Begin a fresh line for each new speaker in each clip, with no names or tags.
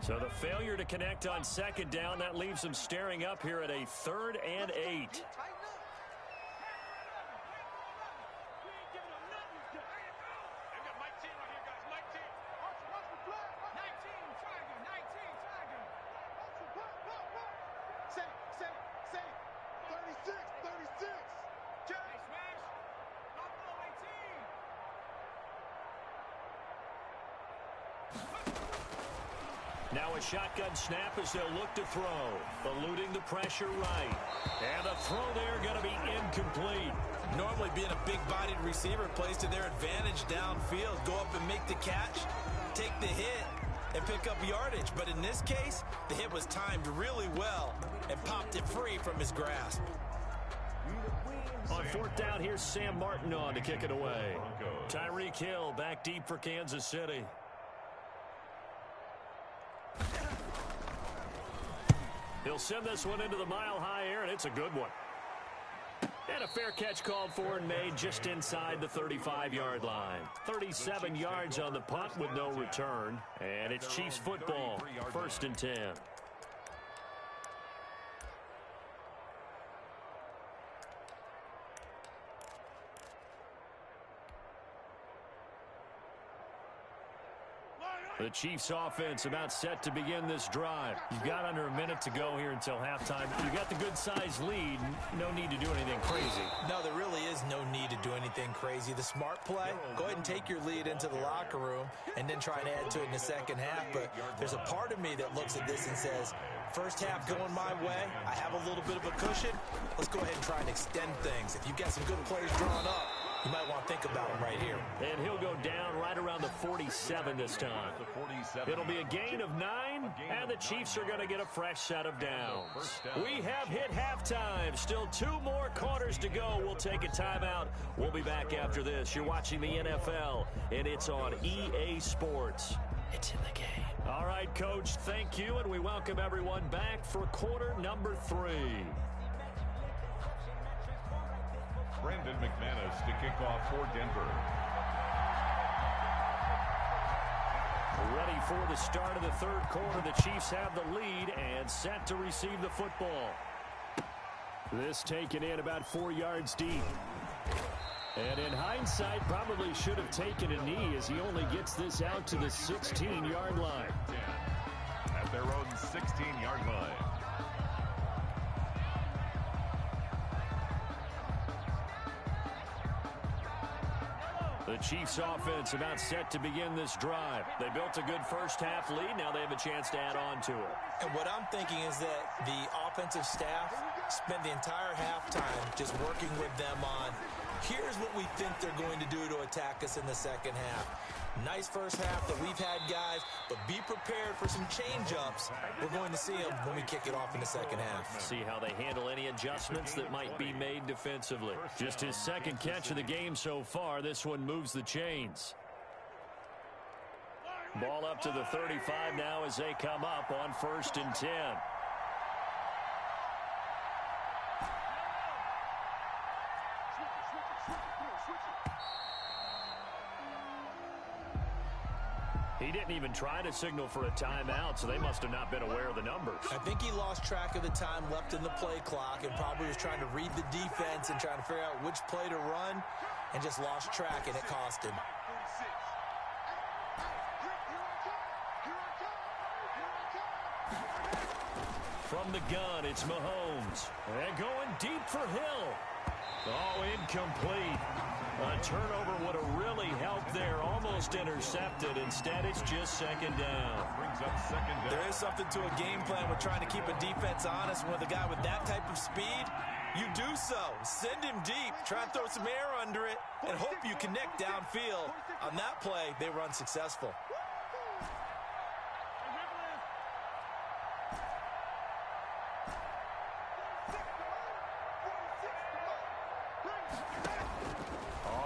So the failure to connect on second down, that leaves them staring up here at a 3rd and 8. Now a shotgun snap as they'll look to throw. Eluding the pressure right. And the throw there going to be incomplete.
Normally being a big-bodied receiver plays to their advantage downfield. Go up and make the catch, take the hit, and pick up yardage. But in this case, the hit was timed really well and popped it free from his grasp.
On 4th down, here's Sam Martin on to kick it away. Tyreek Hill back deep for Kansas City. He'll send this one into the mile-high air, and it's a good one. And a fair catch called for and made just inside the 35-yard line. 37 yards on the punt with no return. And it's Chiefs football, 1st and 10. The Chiefs offense about set to begin this drive. You've got under a minute to go here until halftime. You've got the good-sized lead. No need to do anything crazy.
No, there really is no need to do anything crazy. The smart play, go ahead and take your lead into the locker room and then try and add to it in the second half. But there's a part of me that looks at this and says, first half going my way, I have a little bit of a cushion. Let's go ahead and try and extend things. If you've got some good plays drawn up, you might want to think about him right here.
And he'll go down right around the 47 this time. It'll be a gain of 9, and the Chiefs are going to get a fresh set of downs. We have hit halftime. Still 2 more quarters to go. We'll take a timeout. We'll be back after this. You're watching the NFL, and it's on EA Sports. It's in the game. All right, Coach, thank you, and we welcome everyone back for quarter number 3.
Brandon McManus to kick off for Denver.
Ready for the start of the 3rd quarter. The Chiefs have the lead and set to receive the football. This taken in about 4 yards deep. And in hindsight, probably should have taken a knee as he only gets this out to the 16-yard line.
At their own 16-yard line.
The Chiefs offense about set to begin this drive. They built a good first half lead. Now they have a chance to add on to it.
And what I'm thinking is that the offensive staff spent the entire halftime just working with them on, here's what we think they're going to do to attack us in the second half. Nice first half that we've had, guys, but be prepared for some change-ups. We're going to see them when we kick it off in the second half.
See how they handle any adjustments that might be made defensively. Just his 2nd catch of the game so far. This one moves the chains. Ball up to the 35 now as they come up on 1st and 10. He didn't even try to signal for a timeout, so they must have not been aware of the numbers.
I think he lost track of the time left in the play clock and probably was trying to read the defense and trying to figure out which play to run and just lost track, and it cost him.
From the gun, it's Mahomes. And going deep for Hill. Oh, incomplete. A turnover would have really helped there. Almost intercepted. Instead, it's just 2nd down.
There is something to a game plan with trying to keep a defense honest. With a guy with that type of speed, you do so. Send him deep. Try and throw some air under it and hope you connect downfield. On that play, they were unsuccessful.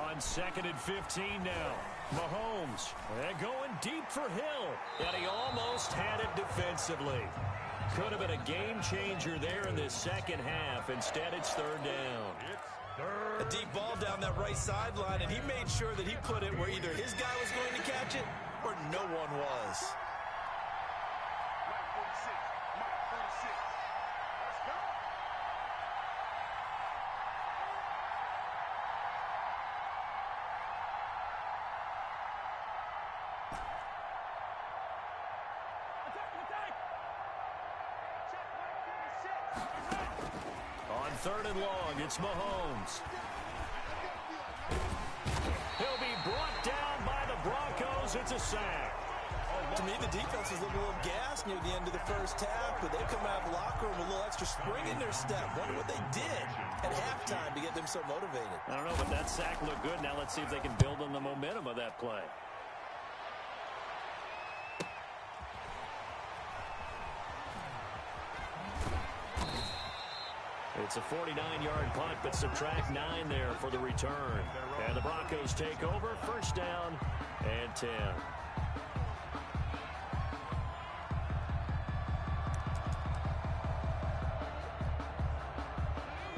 On 2nd and 15 now. Mahomes, and going deep for Hill. And he almost had it defensively. Could have been a game changer there in this second half. Instead, it's 3rd down.
A deep ball down that right sideline, and he made sure that he put it where either his guy was going to catch it or no one was.
3rd and long. It's Mahomes. He'll be brought down by the Broncos. It's a sack.
To me, the defense was looking a little gassed near the end of the first half, but they come out of the locker room with a little extra spring in their step. Wonder what they did at halftime to get them so motivated.
I don't know, but that sack looked good. Now let's see if they can build on the momentum of that play. It's a 49-yard punt, but subtract 9 there for the return. And the Broncos take over. 1st down and 10.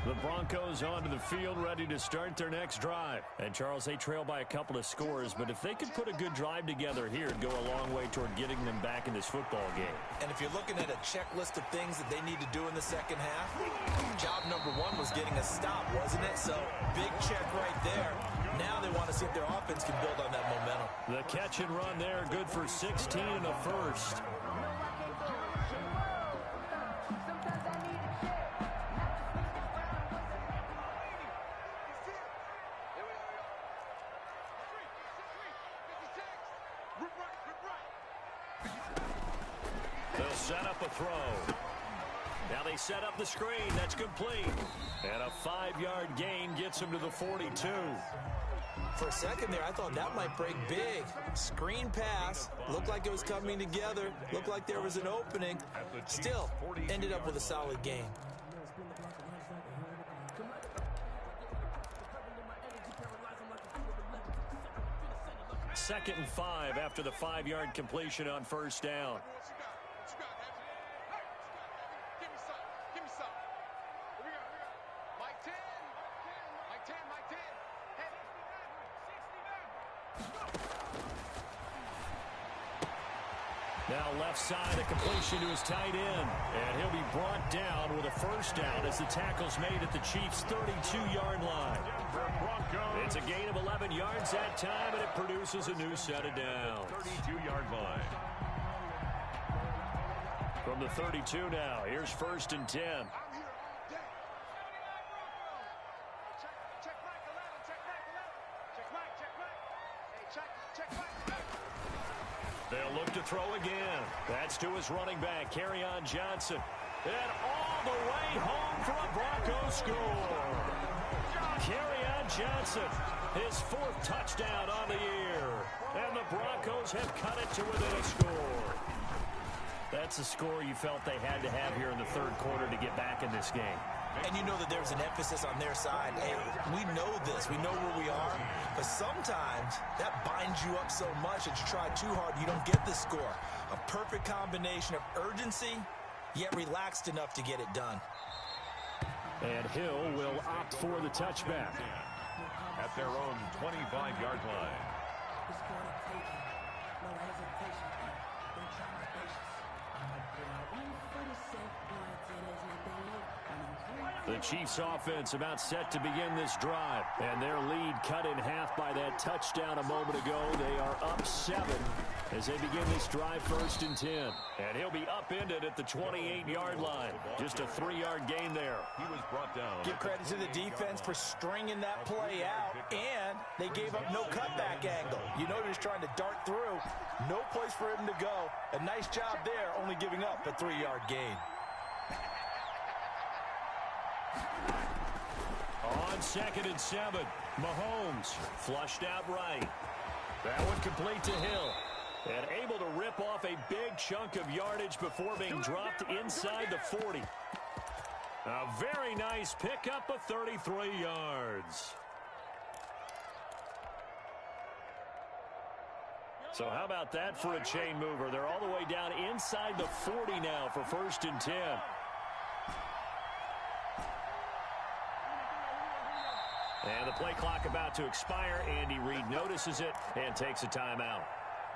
The Broncos onto the field, ready to start their next drive. And, Charles, they trail by a couple of scores, but if they could put a good drive together here, it'd go a long way toward getting them back in this football game.
And if you're looking at a checklist of things that they need to do in the second half, job number 1 was getting a stop, wasn't it? So, big check right there. Now they want to see if their offense can build on that momentum.
The catch and run there, good for 16 and a first. They'll set up a throw. Now they set up the screen. That's complete. And a 5-yard gain gets him to the 42.
For a second there, I thought that might break big. Screen pass. Looked like it was coming together. Looked like there was an opening. Still, ended up with a solid gain.
Second and 5 after the 5-yard completion on 1st down. Now left side, a completion to his tight end. And he'll be brought down with a 1st down as the tackle's made at the Chiefs' 32-yard line. It's a gain of 11 yards that time, and it produces a new set of downs.
32-yard line.
From the 32 now, here's 1st and 10. They'll look to throw again. That's to his running back, Kerryon Johnson. And all the way home for a Broncos score. Kerryon Johnson, his 4th touchdown on the year. And the Broncos have cut it to within a score. That's a score you felt they had to have here in the 3rd quarter to get back in this game.
And you know that there's an emphasis on their side. Hey, we know this. We know where we are. But sometimes that binds you up so much that you try too hard, you don't get the score. A perfect combination of urgency, yet relaxed enough to get it done.
And Hill will opt for the touchback.
At their own 25-yard line.
The Chiefs offense about set to begin this drive. And their lead cut in half by that touchdown a moment ago. They are up 7 as they begin this drive 1st and 10. And he'll be upended at the 28-yard line. Just a 3-yard gain there.
He was brought down.
Give credit to the defense for stringing that play out. And they gave up no cutback angle. You know they're just trying to dart through. No place for him to go. A nice job there, only giving up a 3-yard gain.
On 2nd and 7, Mahomes flushed out right. That one complete to Hill. And able to rip off a big chunk of yardage before being dropped inside the 40. A very nice pickup of 33 yards. So how about that for a chain mover? They're all the way down inside the 40 now for 1st and 10. And the play clock about to expire. Andy Reid notices it and takes a timeout.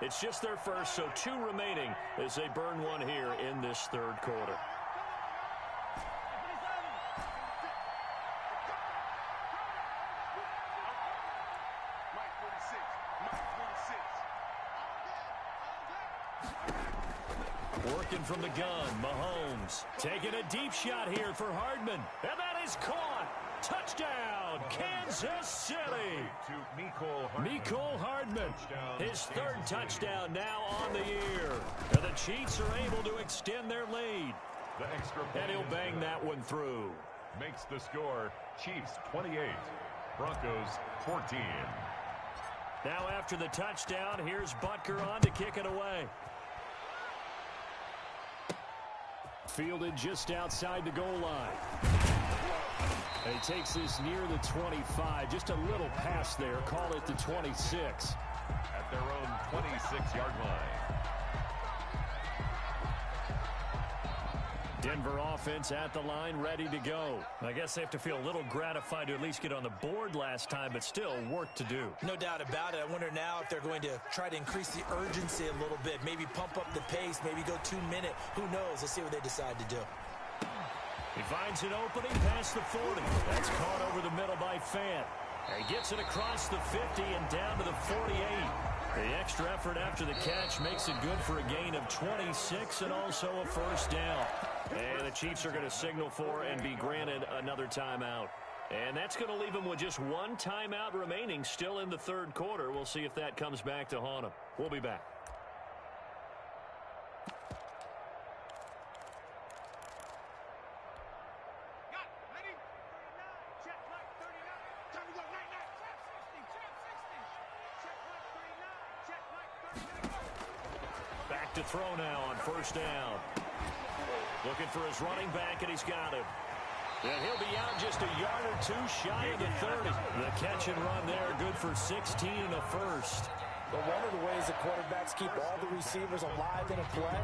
It's just their first, so 2 remaining as they burn one here in this 3rd quarter. Working from the gun, Mahomes taking a deep shot here for Hardman. And that is caught. Touchdown, Kansas City. Mecole Hardman, his third touchdown now on the year. And the Chiefs are able to extend their lead. And he'll bang that one through.
Makes the score Chiefs 28, Broncos 14.
Now after the touchdown, here's Butker on to kick it away. Fielded just outside the goal line. And he takes this near the 25. Just a little pass there. Call it the 26.
At their own 26-yard line.
Denver offense at the line, ready to go. I guess they have to feel a little gratified to at least get on the board last time, but still work to do.
No doubt about it. I wonder now if they're going to try to increase the urgency a little bit, maybe pump up the pace, maybe go 2-minute. Who knows? Let's see what they decide to do.
He finds an opening past the 40. That's caught over the middle by Fant. He gets it across the 50 and down to the 48. The extra effort after the catch makes it good for a gain of 26 and also a first down. And the Chiefs are going to signal for and be granted another timeout. And that's going to leave them with just one timeout remaining still in the third quarter. We'll see if that comes back to haunt them. We'll be back. Back to throw now on first down. Looking for his running back, and he's got him. And he'll be out just a yard or two shy of the 30. The catch and run there, good for 16 and a first.
But one of the ways that quarterbacks keep all the receivers alive in a play,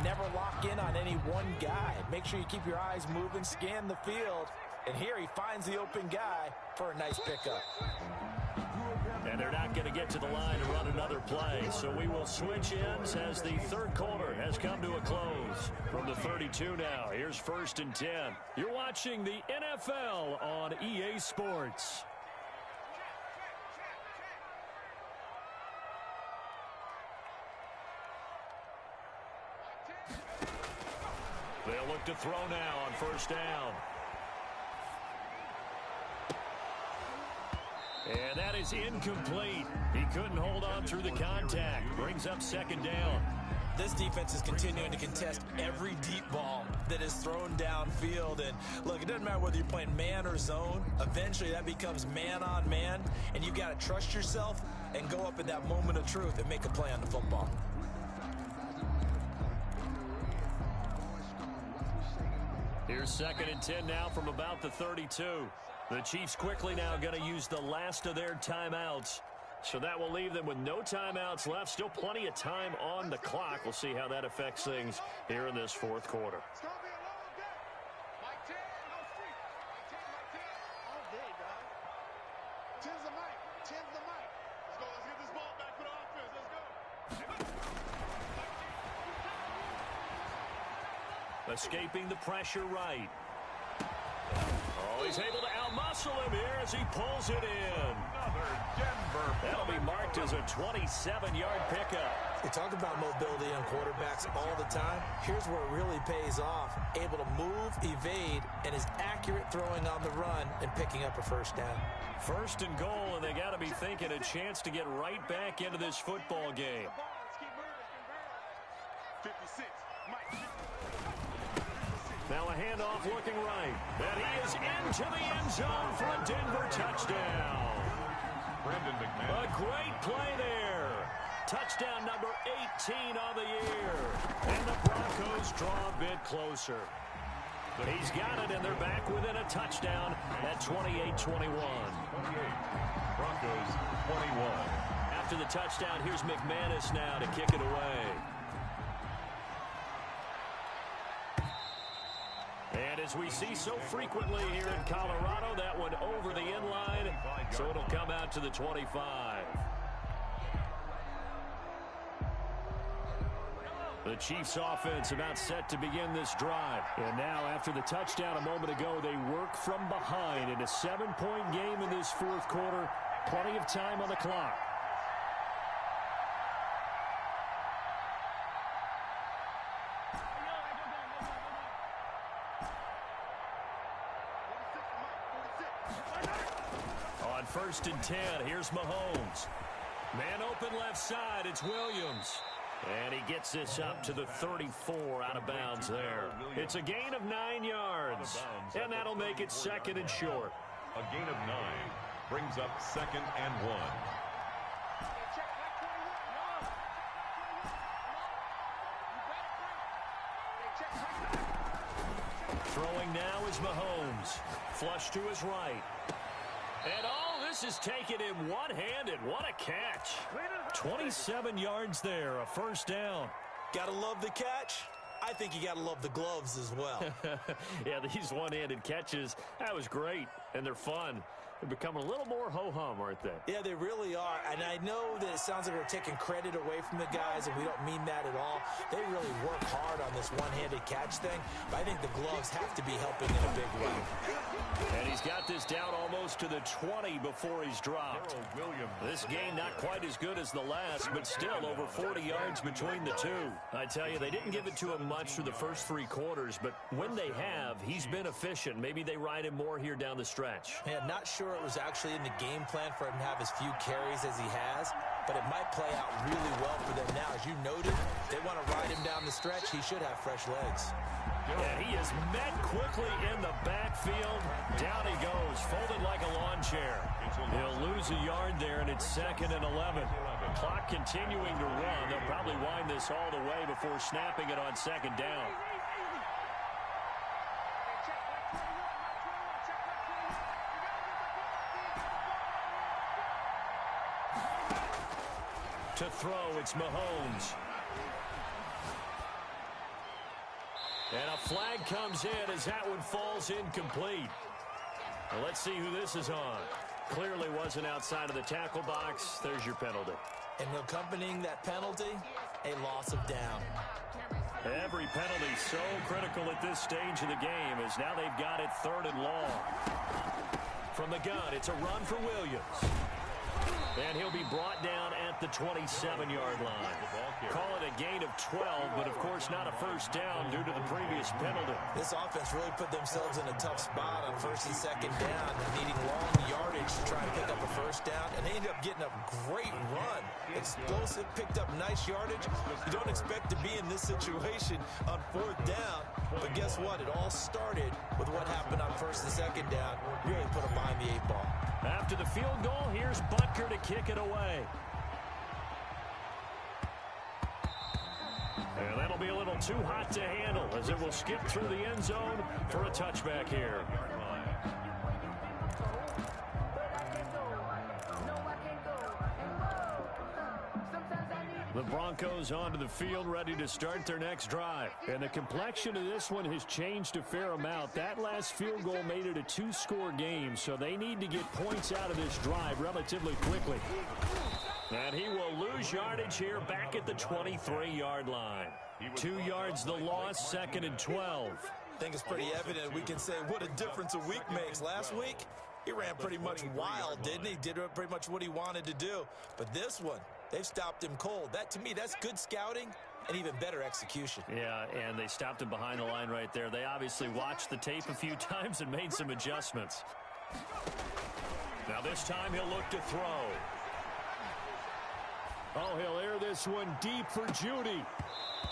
never lock in on any one guy. Make sure you keep your eyes moving, scan the field. And here he finds the open guy for a nice pickup.
And they're not going to get to the line to run another play. So we will switch ends as the third quarter has come to a close. From the 32 now, here's 1st and 10. You're watching the NFL on EA Sports. They'll look to throw now on first down. And that is incomplete. He couldn't hold on through the contact. Brings up second down.
This defense is continuing to contest every deep ball that is thrown downfield. And look, it doesn't matter whether you're playing man or zone. Eventually that becomes man on man. And you've got to trust yourself and go up at that moment of truth and make a play on the football.
Here's 2nd and 10 now from about the 32. The Chiefs quickly now going to use the last of their timeouts. So that will leave them with no timeouts left. Still plenty of time on the clock. We'll see how that affects things here in this fourth quarter.
It's going to be a long day. Mike 10, no street. Mike 10, all day, dog. 10's the mic. 10's the mic. Let's go. Let's get this ball back for the offense. Let's go.
Escaping the pressure right. Oh, he's able to out-muscle him here as he pulls it in.
Another Denver.
That'll be marked as a 27-yard pickup.
We talk about mobility on quarterbacks all the time. Here's where it really pays off. Able to move, evade, and is accurate throwing on the run and picking up a first down.
1st and goal, and they got to be thinking a chance to get right back into this football game.
56. Mike.
Now a handoff looking right. And he is into the end zone for a Denver touchdown.
Brandon McManus.
A great play there. Touchdown number 18 on the year. And the Broncos draw a bit closer. He's got it, and they're back within a touchdown at 28-21.
28. Broncos 21.
After the touchdown, here's McManus now to kick it away. And as we see so frequently here in Colorado, that one over the end line, so it'll come out to the 25. The Chiefs offense about set to begin this drive. And now after the touchdown a moment ago, they work from behind in a 7-point game in this fourth quarter. Plenty of time on the clock. first and 10. Here's Mahomes. Man open left side. It's Williams. And he gets this up to the 34 out of bounds there. It's a gain of 9 yards. And that'll make it second and short.
A gain of 9 brings up second and 1.
Throwing now is Mahomes. Flush to his right. And this is taken in one-handed. What a catch. 27 yards there, a first down.
Gotta love the catch. I think you gotta love the gloves as well.
Yeah, these one-handed catches, that was great, and they're fun. They're becoming a little more ho-hum, aren't they?
Yeah, they really are. And I know that it sounds like we're taking credit away from the guys, and we don't mean that at all. They really work hard on this one-handed catch thing, but I think the gloves have to be helping in a big way.
And he's got this down almost to the 20 before he's dropped. This game not quite as good as the last, but still over 40 yards between the two. I tell you, they didn't give it to him much through the first 3 quarters, but when they have, he's been efficient. Maybe they ride him more here down the stretch.
Yeah, not sure it was actually in the game plan for him to have as few carries as he has, but it might play out really well for them now. As you noted, they want to ride him down the stretch. He should have fresh legs.
And he is met quickly in the backfield. Down he goes, folded like a lawn chair. He'll lose a yard there, and it's second and 11. Clock continuing to run. They'll probably wind this all the way before snapping it on second down. To throw, it's Mahomes. And a flag comes in as that one falls incomplete. Well, let's see who this is on. Clearly wasn't outside of the tackle box. There's your penalty.
And accompanying that penalty, a loss of down.
Every penalty so critical at this stage of the game, as now they've got it 3rd and long. From the gun, it's a run for Williams. And he'll be brought down at the 27-yard line. Call it a gain of 12, but of course not a first down due to the previous penalty.
This offense really put themselves in a tough spot on 1st and 2nd down, needing long yardage to try to pick up a first down, and they ended up getting a great run. Explosive, picked up nice yardage. You don't expect to be in this situation on 4th down, but guess what? It all started with what happened on 1st and 2nd down. Really put them behind the 8 ball.
After the field goal, here's Butker to kick it away. And that'll be a little too hot to handle as it will skip through the end zone for a touchback here. The Broncos onto the field, ready to start their next drive. And the complexion of this one has changed a fair amount. That last field goal made it a 2-score game, so they need to get points out of this drive relatively quickly. And he will lose yardage here back at the 23-yard line. 2 yards the loss, 2nd and 12.
I think it's pretty evident. We can say what a difference a week makes. Last week, he ran pretty much wild, didn't he? Did pretty much what he wanted to do. But this one, they've stopped him cold. That, to me, that's good scouting and even better execution.
Yeah, and they stopped him behind the line right there. They obviously watched the tape a few times and made some adjustments. Now this time he'll look to throw. Oh, he'll air this one deep for Judy.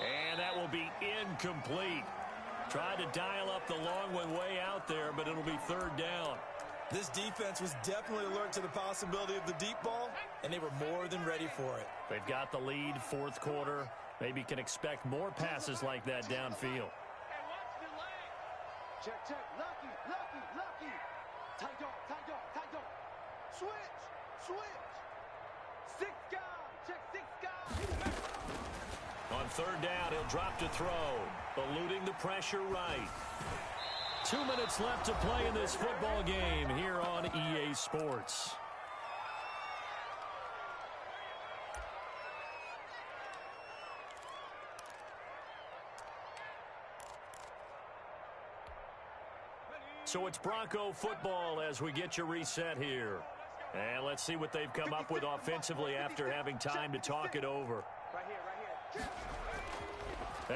And that will be incomplete. Tried to dial up the long one way out there, but it'll be 3rd down.
This defense was definitely alert to the possibility of the deep ball, and they were more than ready for it.
They've got the lead, 4th quarter. Maybe can expect more passes like that downfield.
Check, check. Lucky, lucky, lucky. Tight dog, tight dog, tight dog. Switch, switch. 6 guys. Check 6 guys.
On 3rd down, he'll drop to throw. Eluding the pressure right. 2 minutes left to play in this football game here on EA Sports. So it's Bronco football as we get you reset here. And let's see what they've come up with offensively after having time to talk it over.
Right here, right here.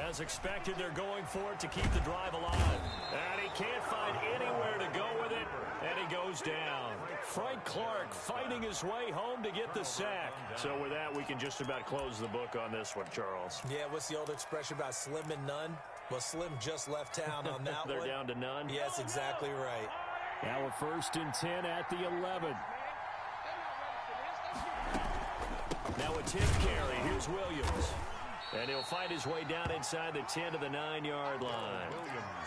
As expected, they're going for it to keep the drive alive. And he can't find anywhere to go with it, and he goes down. Frank Clark fighting his way home to get the sack. So with that, we can just about close the book on this one, Charles.
Yeah, what's the old expression about slim and none? Well, Slim just left town on that
They're
one.
down to none?
Yes, exactly right.
Now a 1st and 10 at the 11. Now a 10 carry. Here's Williams. And he'll fight his way down inside the 10 to the 9-yard line.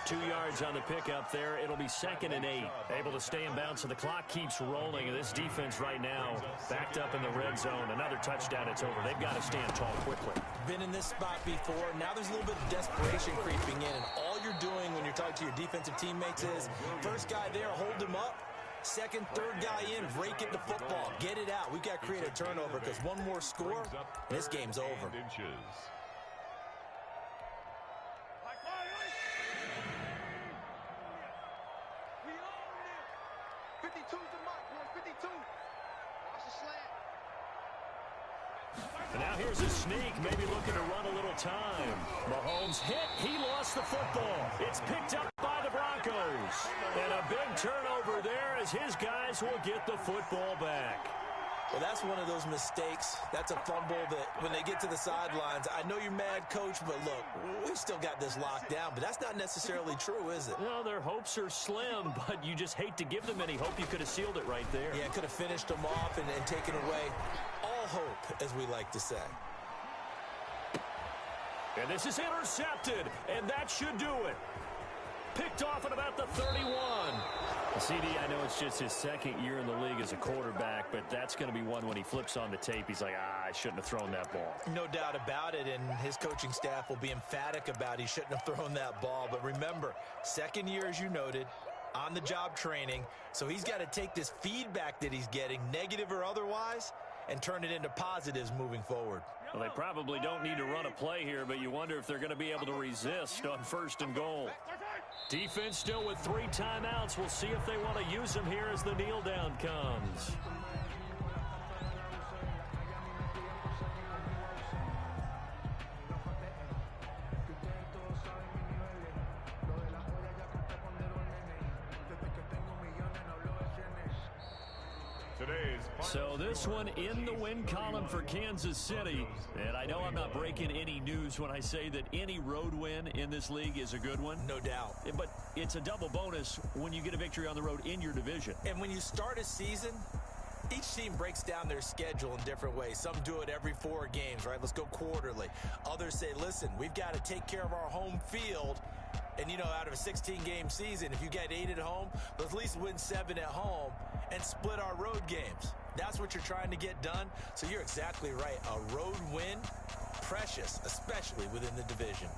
2 yards on the pickup there. It'll be 2nd and 8. Able to stay in bounds, so the clock keeps rolling. And this defense right now backed up in the red zone. Another touchdown, it's over. They've got to stand tall quickly.
Been in this spot before. Now there's a little bit of desperation creeping in. And all you're doing when you're talking to your defensive teammates is, first guy there, hold him up. Second, third guy in, rake it to football. Get it out. We've got to create a turnover because one more score, this game's over.
And now here's a sneak, maybe looking to run a little time. Mahomes hit. He lost the football. It's picked up by the Broncos. And a big turnover there as his guys will get the football back.
Well, that's one of those mistakes. That's a fumble that when they get to the sidelines, I know you're mad, Coach, but look, we've still got this locked down. But that's not necessarily true, is it?
No, their hopes are slim, but you just hate to give them any hope. You could have sealed it right there.
Yeah, could have finished them off and taken away all hope, as we like to say.
And this is intercepted, and that should do it. Picked off at about the 31. CD, I know it's just his 2nd year in the league as a quarterback, but that's going to be one when he flips on the tape. He's like, I shouldn't have thrown that ball.
No doubt about it, and his coaching staff will be emphatic about he shouldn't have thrown that ball. But remember, 2nd year, as you noted, on-the-job training, so he's got to take this feedback that he's getting, negative or otherwise, and turn it into positives moving forward.
Well, they probably don't need to run a play here, but you wonder if they're going to be able to resist on 1st and goal. Defense still with 3 timeouts. We'll see if they want to use them here as the kneel down comes. So this one in the win column for Kansas City. And I know I'm not breaking any news when I say that any road win in this league is a good one.
No doubt.
But it's a double bonus when you get a victory on the road in your division.
And when you start a season, each team breaks down their schedule in different ways. Some do it every 4 games, right? Let's go quarterly. Others say, listen, we've got to take care of our home field. And, you know, out of a 16-game season, if you get 8 at home, let's at least win 7 at home and split our road games. That's what you're trying to get done. So you're exactly right. A road win, precious, especially within the division.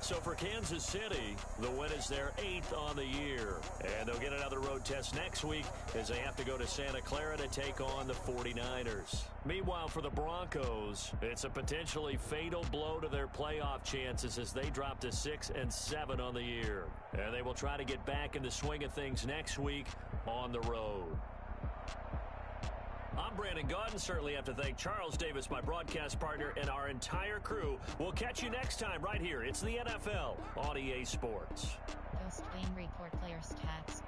So for Kansas City, the win is their 8th on the year. And they'll get another road test next week as they have to go to Santa Clara to take on the 49ers. Meanwhile, for the Broncos, it's a potentially fatal blow to their playoff chances as they drop to 6 and 7 on the year. And they will try to get back in the swing of things next week on the road. I'm Brandon Gaudin. Certainly have to thank Charles Davis, my broadcast partner, and our entire crew. We'll catch you next time right here. It's the NFL on EA Sports.
Ghost Wayne report player stats.